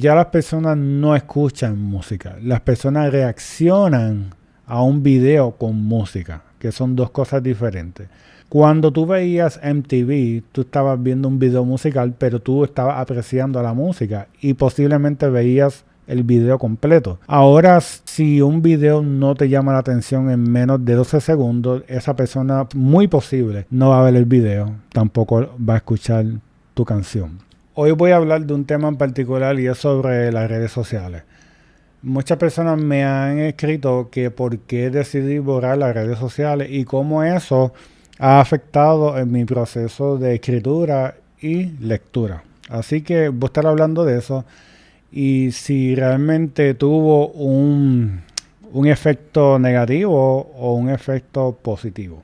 Ya las personas no escuchan música, las personas reaccionan a un video con música, que son dos cosas diferentes. Cuando tú veías MTV, tú estabas viendo un video musical, pero tú estabas apreciando la música y posiblemente veías el video completo. Ahora, si un video no te llama la atención en menos de 12 segundos, esa persona muy posible no va a ver el video, tampoco va a escuchar tu canción. Hoy voy a hablar de un tema en particular y es sobre las redes sociales. Muchas personas me han escrito que por qué decidí borrar las redes sociales y cómo eso ha afectado en mi proceso de escritura y lectura. Así que voy a estar hablando de eso y si realmente tuvo un efecto negativo o un efecto positivo.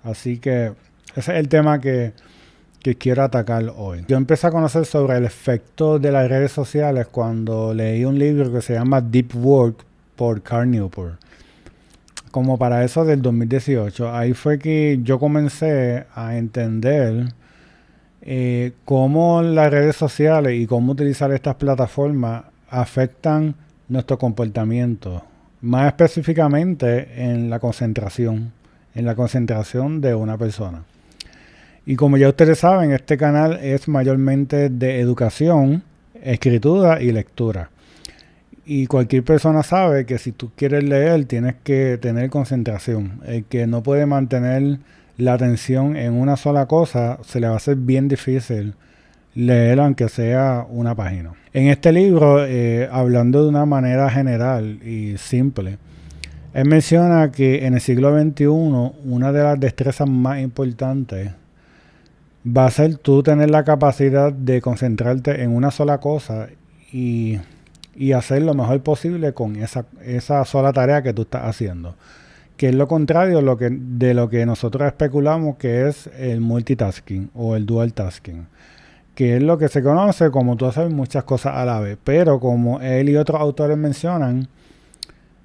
Así que ese es el tema que quiero atacar hoy. Yo empecé a conocer sobre el efecto de las redes sociales cuando leí un libro que se llama Deep Work por Cal Newport. Como para eso del 2018, ahí fue que yo comencé a entender cómo las redes sociales y cómo utilizar estas plataformas afectan nuestro comportamiento, más específicamente en la concentración de una persona. Y como ya ustedes saben, este canal es mayormente de educación, escritura y lectura. Y cualquier persona sabe que si tú quieres leer tienes que tener concentración. El que no puede mantener la atención en una sola cosa, se le va a hacer bien difícil leer aunque sea una página. En este libro, hablando de una manera general y simple, él menciona que en el siglo XXI una de las destrezas más importantes va a ser tú tener la capacidad de concentrarte en una sola cosa y hacer lo mejor posible con esa sola tarea que tú estás haciendo. Que es lo contrario de lo que nosotros especulamos que es el multitasking o el dual tasking. Que es lo que se conoce como tú hacer muchas cosas a la vez. Pero como él y otros autores mencionan,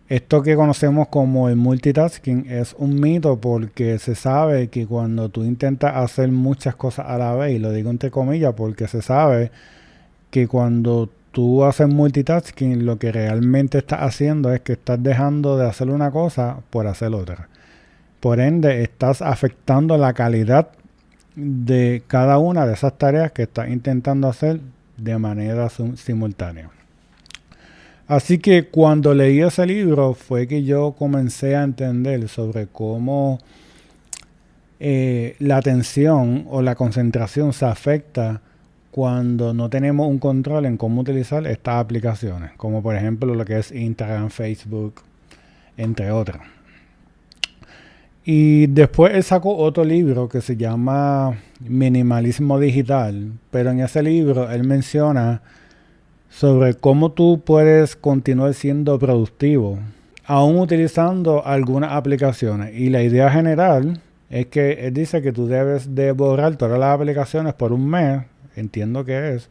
esto que conocemos como el multitasking es un mito porque se sabe que cuando tú intentas hacer muchas cosas a la vez, y lo digo entre comillas porque se sabe que cuando tú haces multitasking lo que realmente estás haciendo es que estás dejando de hacer una cosa por hacer otra. Por ende, estás afectando la calidad de cada una de esas tareas que estás intentando hacer de manera simultánea. Así que cuando leí ese libro fue que yo comencé a entender sobre cómo la atención o la concentración se afecta cuando no tenemos un control en cómo utilizar estas aplicaciones, como por ejemplo lo que es Instagram, Facebook, entre otras. Y después él sacó otro libro que se llama Minimalismo Digital, pero en ese libro él menciona sobre cómo tú puedes continuar siendo productivo, aún utilizando algunas aplicaciones. Y la idea general es que él dice que tú debes de borrar todas las aplicaciones por un mes, entiendo que es,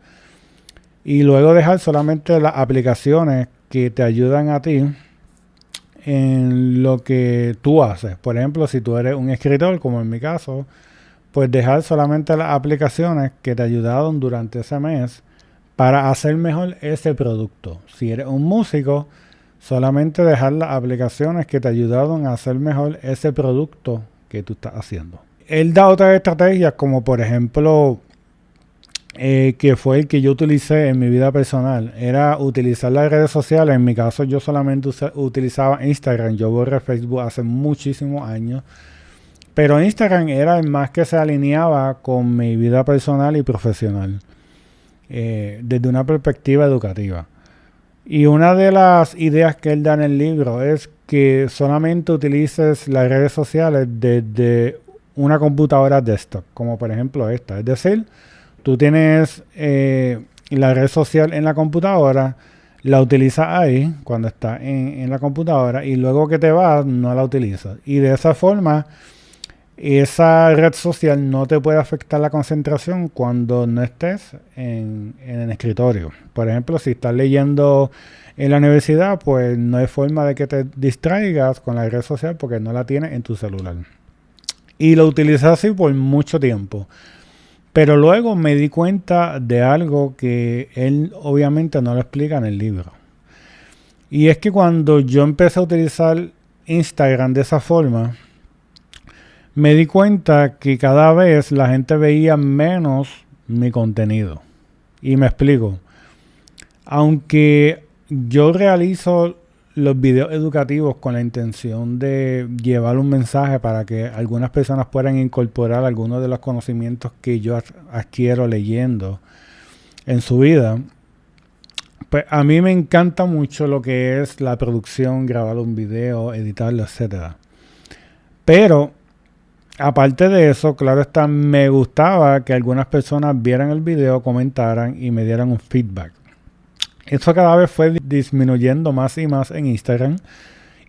y luego dejar solamente las aplicaciones que te ayudan a ti en lo que tú haces. Por ejemplo, si tú eres un escritor, como en mi caso, pues dejar solamente las aplicaciones que te ayudaron durante ese mes para hacer mejor ese producto. Si eres un músico, solamente dejar las aplicaciones que te ayudaron a hacer mejor ese producto que tú estás haciendo. Él da otras estrategias como por ejemplo, que fue el que yo utilicé en mi vida personal, era utilizar las redes sociales. En mi caso yo solamente utilizaba Instagram, yo borré Facebook hace muchísimos años, pero Instagram era el más que se alineaba con mi vida personal y profesional. Desde una perspectiva educativa. Y una de las ideas que él da en el libro es que solamente utilices las redes sociales desde una computadora desktop, como por ejemplo esta. Es decir, tú tienes la red social en la computadora, la utilizas ahí cuando estás en la computadora y luego que te vas no la utilizas. Y de esa forma esa red social no te puede afectar la concentración cuando no estés en el escritorio. Por ejemplo, si estás leyendo en la universidad, pues no hay forma de que te distraigas con la red social porque no la tienes en tu celular. Y lo utilizas así por mucho tiempo. Pero luego me di cuenta de algo que él obviamente no lo explica en el libro. Y es que cuando yo empecé a utilizar Instagram de esa forma, me di cuenta que cada vez la gente veía menos mi contenido. Y me explico. Aunque yo realizo los videos educativos con la intención de llevar un mensaje para que algunas personas puedan incorporar algunos de los conocimientos que yo adquiero leyendo en su vida, pues a mí me encanta mucho lo que es la producción, grabar un video, editarlo, etcétera. Pero aparte de eso, claro está, me gustaba que algunas personas vieran el video, comentaran y me dieran un feedback. Eso cada vez fue disminuyendo más y más en Instagram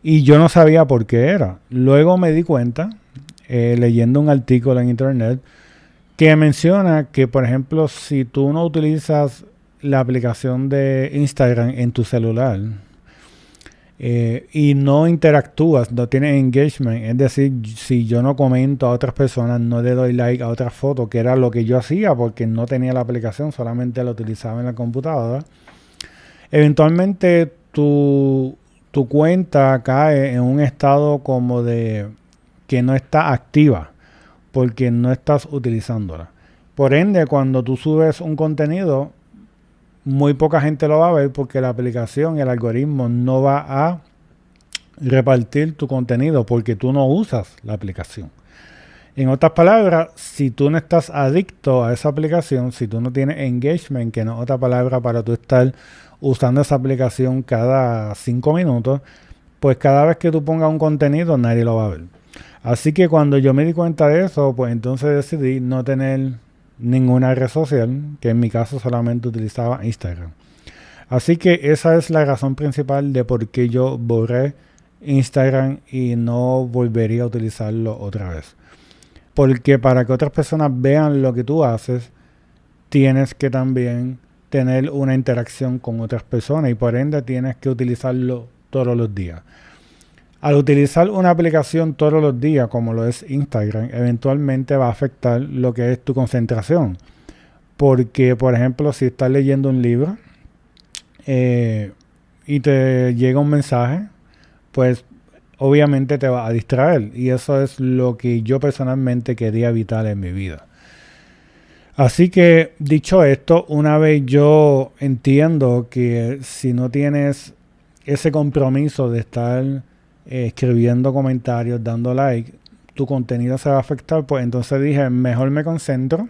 y yo no sabía por qué era. Luego me di cuenta, leyendo un artículo en internet, que menciona que, por ejemplo, si tú no utilizas la aplicación de Instagram en tu celular y no interactúas, no tienes engagement, es decir, si yo no comento a otras personas, no le doy like a otras fotos, que era lo que yo hacía porque no tenía la aplicación, solamente la utilizaba en la computadora, eventualmente tu cuenta cae en un estado como de que no está activa porque no estás utilizándola. Por ende, cuando tú subes un contenido, muy poca gente lo va a ver porque la aplicación y el algoritmo no va a repartir tu contenido porque tú no usas la aplicación. En otras palabras, si tú no estás adicto a esa aplicación, si tú no tienes engagement, que no es otra palabra para tú estar usando esa aplicación cada 5 minutos, pues cada vez que tú pongas un contenido nadie lo va a ver. Así que cuando yo me di cuenta de eso, pues entonces decidí no tener ninguna red social, que en mi caso solamente utilizaba Instagram. Así que esa es la razón principal de por qué yo borré Instagram y no volvería a utilizarlo otra vez. Porque para que otras personas vean lo que tú haces, tienes que también tener una interacción con otras personas y por ende tienes que utilizarlo todos los días. Al utilizar una aplicación todos los días, como lo es Instagram, eventualmente va a afectar lo que es tu concentración. Porque, por ejemplo, si estás leyendo un libro y te llega un mensaje, pues obviamente te va a distraer. Y eso es lo que yo personalmente quería evitar en mi vida. Así que, dicho esto, una vez yo entiendo que si no tienes ese compromiso de estar escribiendo comentarios, dando like, tu contenido se va a afectar, pues entonces dije, mejor me concentro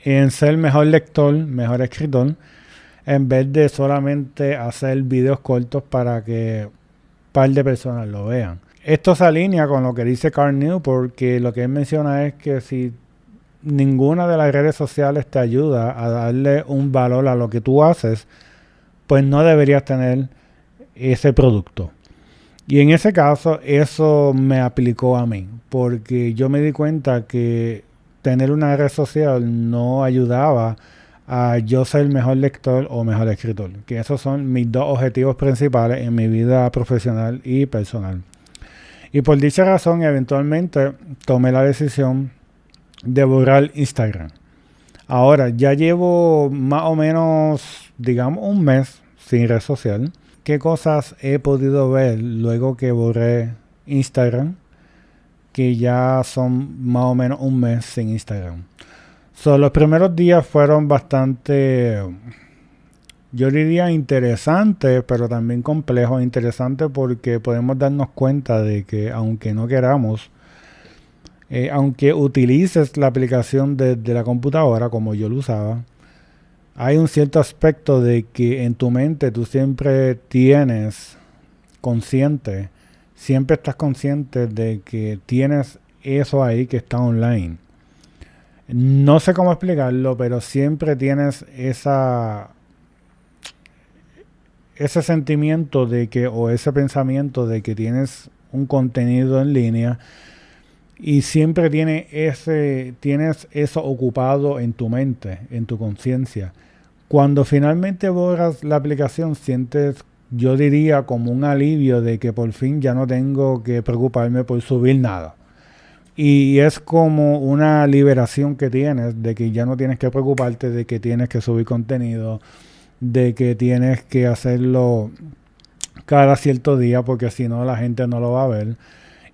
en ser mejor lector, mejor escritor, en vez de solamente hacer videos cortos para que un par de personas lo vean. Esto se alinea con lo que dice Carl Newport, porque lo que él menciona es que si ninguna de las redes sociales te ayuda a darle un valor a lo que tú haces, pues no deberías tener ese producto. Y en ese caso, eso me aplicó a mí, porque yo me di cuenta que tener una red social no ayudaba a yo ser mejor lector o mejor escritor, que esos son mis dos objetivos principales en mi vida profesional y personal. Y por dicha razón, eventualmente tomé la decisión de borrar Instagram. Ahora, ya llevo más o menos, digamos, un mes sin red social. ¿Qué cosas he podido ver luego que borré Instagram? Que ya son más o menos un mes sin Instagram. Los primeros días fueron bastante, yo diría interesantes, pero también complejos. Interesantes porque podemos darnos cuenta de que aunque no queramos, aunque utilices la aplicación de la computadora como yo lo usaba, hay un cierto aspecto de que en tu mente tú siempre siempre estás consciente de que tienes eso ahí que está online. No sé cómo explicarlo, pero siempre tienes ese sentimiento de que, o ese pensamiento de que tienes un contenido en línea y siempre tienes eso ocupado en tu mente, en tu conciencia. Cuando finalmente borras la aplicación, sientes, yo diría, como un alivio de que por fin ya no tengo que preocuparme por subir nada. Y es como una liberación que tienes de que ya no tienes que preocuparte de que tienes que subir contenido, de que tienes que hacerlo cada cierto día porque si no la gente no lo va a ver.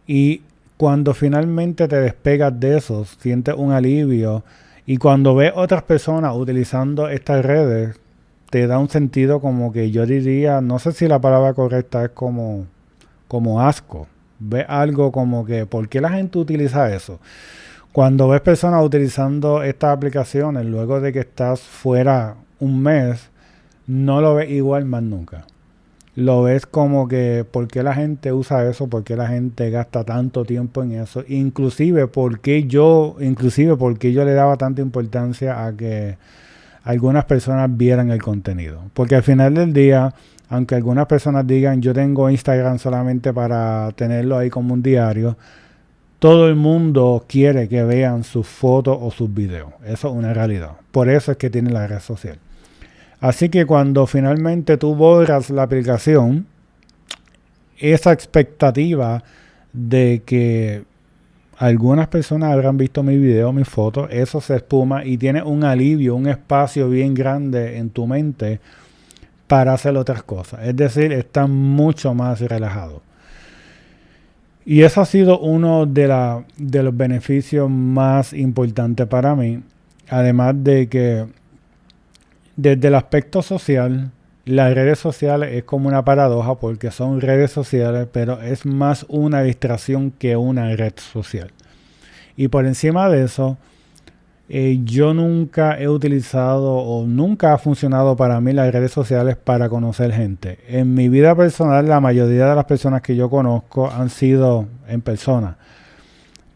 Y cuando finalmente te despegas de eso, sientes un alivio. Y cuando ves otras personas utilizando estas redes, te da un sentido como que yo diría, no sé si la palabra correcta es como asco. Ves algo como que, ¿por qué la gente utiliza eso? Cuando ves personas utilizando estas aplicaciones, luego de que estás fuera un mes, no lo ves igual más nunca. Lo ves como que, ¿por qué la gente usa eso? ¿Por qué la gente gasta tanto tiempo en eso? Inclusive, ¿por qué yo le daba tanta importancia a que algunas personas vieran el contenido? Porque al final del día, aunque algunas personas digan, yo tengo Instagram solamente para tenerlo ahí como un diario, todo el mundo quiere que vean sus fotos o sus videos. Eso es una realidad. Por eso es que tiene la red social. Así que cuando finalmente tú borras la aplicación, esa expectativa de que algunas personas habrán visto mi video, mi foto, eso se espuma y tiene un alivio, un espacio bien grande en tu mente para hacer otras cosas. Es decir, está mucho más relajado. Y eso ha sido uno de los beneficios más importantes para mí. Además de que desde el aspecto social, las redes sociales es como una paradoja porque son redes sociales, pero es más una distracción que una red social. Y por encima de eso, yo nunca he utilizado o nunca ha funcionado para mí las redes sociales para conocer gente. En mi vida personal, la mayoría de las personas que yo conozco han sido en persona.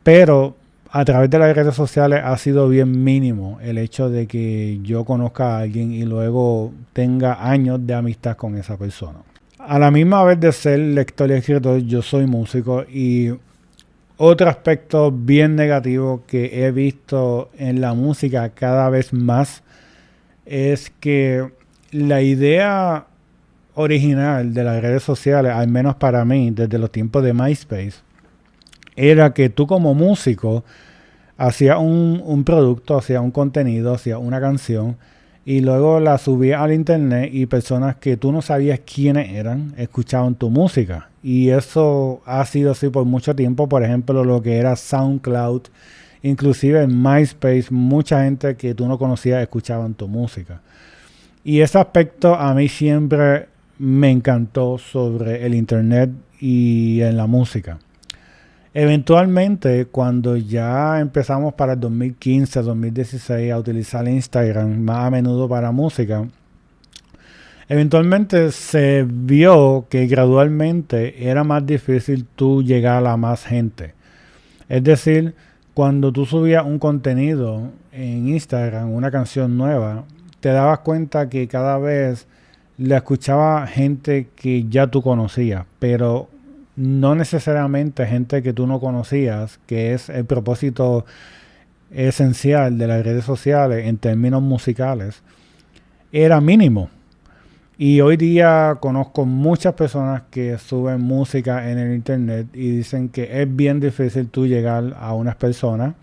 Pero a través de las redes sociales ha sido bien mínimo el hecho de que yo conozca a alguien y luego tenga años de amistad con esa persona. A la misma vez de ser lector y escritor, yo soy músico y otro aspecto bien negativo que he visto en la música cada vez más es que la idea original de las redes sociales, al menos para mí, desde los tiempos de MySpace, era que tú como músico hacías un producto, hacías un contenido, hacías una canción y luego la subías al internet y personas que tú no sabías quiénes eran escuchaban tu música. Y eso ha sido así por mucho tiempo. Por ejemplo, lo que era SoundCloud, inclusive en MySpace, mucha gente que tú no conocías escuchaban tu música. Y ese aspecto a mí siempre me encantó sobre el internet y en la música. Eventualmente, cuando ya empezamos para el 2015, 2016 a utilizar Instagram más a menudo para música, eventualmente se vio que gradualmente era más difícil tú llegar a más gente. Es decir, cuando tú subías un contenido en Instagram, una canción nueva, te dabas cuenta que cada vez la escuchaba gente que ya tú conocías, pero no necesariamente gente que tú no conocías, que es el propósito esencial de las redes sociales en términos musicales, era mínimo. Y hoy día conozco muchas personas que suben música en el internet y dicen que es bien difícil tú llegar a unas personas,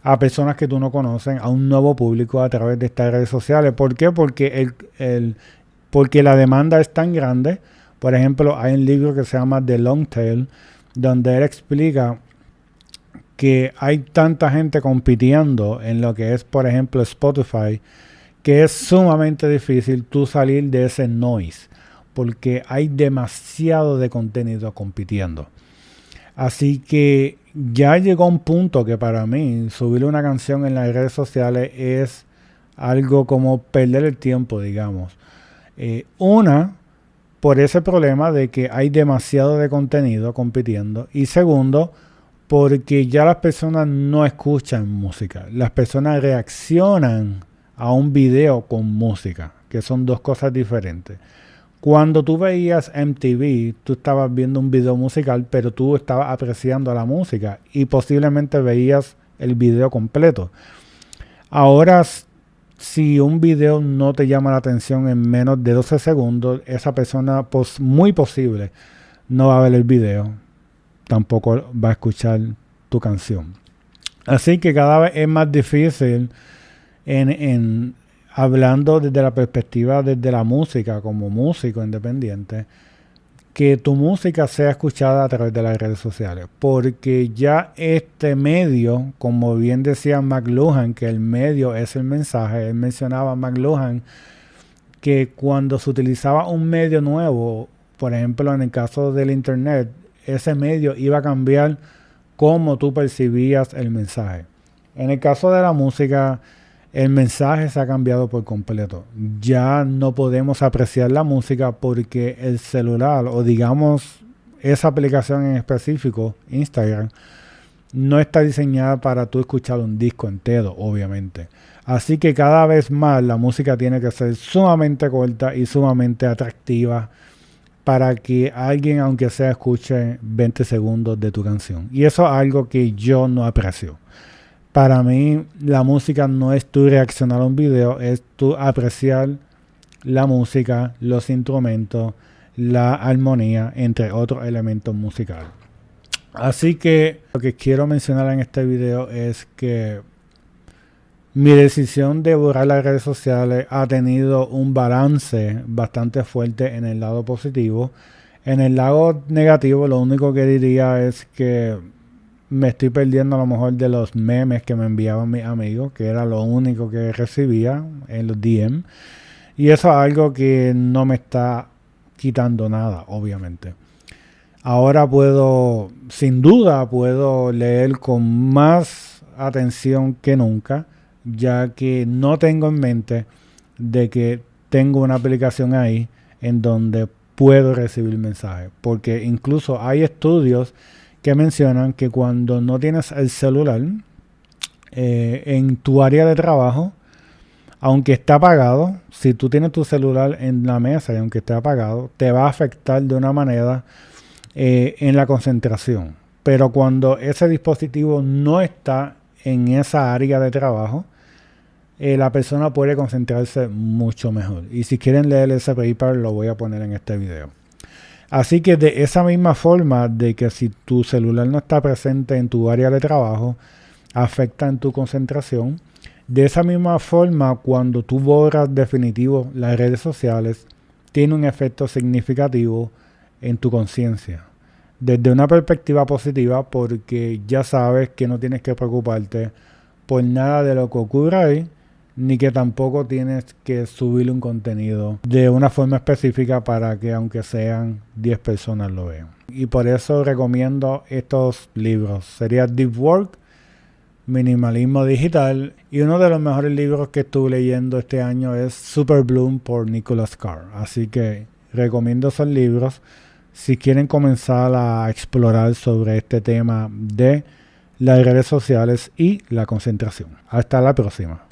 a personas que tú no conoces, a un nuevo público a través de estas redes sociales. ¿Por qué? Porque la demanda es tan grande. Por ejemplo, hay un libro que se llama The Long Tail, donde él explica que hay tanta gente compitiendo en lo que es, por ejemplo, Spotify, que es sumamente difícil tú salir de ese noise, porque hay demasiado de contenido compitiendo. Así que ya llegó un punto que para mí subir una canción en las redes sociales es algo como perder el tiempo, digamos. Por ese problema de que hay demasiado de contenido compitiendo. Y segundo, porque ya las personas no escuchan música. Las personas reaccionan a un video con música, que son dos cosas diferentes. Cuando tú veías MTV, tú estabas viendo un video musical, pero tú estabas apreciando la música y posiblemente veías el video completo. Ahora, si un video no te llama la atención en menos de 12 segundos, esa persona muy posible no va a ver el video, tampoco va a escuchar tu canción. Así que cada vez es más difícil hablando desde la perspectiva desde la música, como músico independiente, que tu música sea escuchada a través de las redes sociales. Porque ya este medio, como bien decía McLuhan, que el medio es el mensaje, él mencionaba a McLuhan que cuando se utilizaba un medio nuevo, por ejemplo en el caso del internet, ese medio iba a cambiar cómo tú percibías el mensaje. En el caso de la música, el mensaje se ha cambiado por completo. Ya no podemos apreciar la música porque el celular, o digamos esa aplicación en específico, Instagram, no está diseñada para tú escuchar un disco entero, obviamente. Así que cada vez más la música tiene que ser sumamente corta y sumamente atractiva para que alguien, aunque sea, escuche 20 segundos de tu canción. Y eso es algo que yo no aprecio. Para mí, la música no es tú reaccionar a un video, es tú apreciar la música, los instrumentos, la armonía, entre otros elementos musicales. Así que lo que quiero mencionar en este video es que mi decisión de borrar las redes sociales ha tenido un balance bastante fuerte en el lado positivo. En el lado negativo, lo único que diría es que me estoy perdiendo a lo mejor de los memes que me enviaban mis amigos, que era lo único que recibía en los DM. Y eso es algo que no me está quitando nada, obviamente. Ahora puedo, sin duda, puedo leer con más atención que nunca, ya que no tengo en mente de que tengo una aplicación ahí en donde puedo recibir mensajes. Porque incluso hay estudios que mencionan que cuando no tienes el celular en tu área de trabajo, aunque esté apagado, si tú tienes tu celular en la mesa y aunque esté apagado, te va a afectar de una manera en la concentración. Pero cuando ese dispositivo no está en esa área de trabajo, la persona puede concentrarse mucho mejor. Y si quieren leer ese paper, lo voy a poner en este video. Así que de esa misma forma de que si tu celular no está presente en tu área de trabajo, afecta en tu concentración. De esa misma forma, cuando tú borras definitivo las redes sociales, tiene un efecto significativo en tu conciencia. Desde una perspectiva positiva, porque ya sabes que no tienes que preocuparte por nada de lo que ocurra ahí, ni que tampoco tienes que subir un contenido de una forma específica para que aunque sean 10 personas lo vean. Y por eso recomiendo estos libros. Sería Deep Work, Minimalismo Digital, y uno de los mejores libros que estuve leyendo este año es Super Bloom por Nicholas Carr. Así que recomiendo esos libros si quieren comenzar a explorar sobre este tema de las redes sociales y la concentración. Hasta la próxima.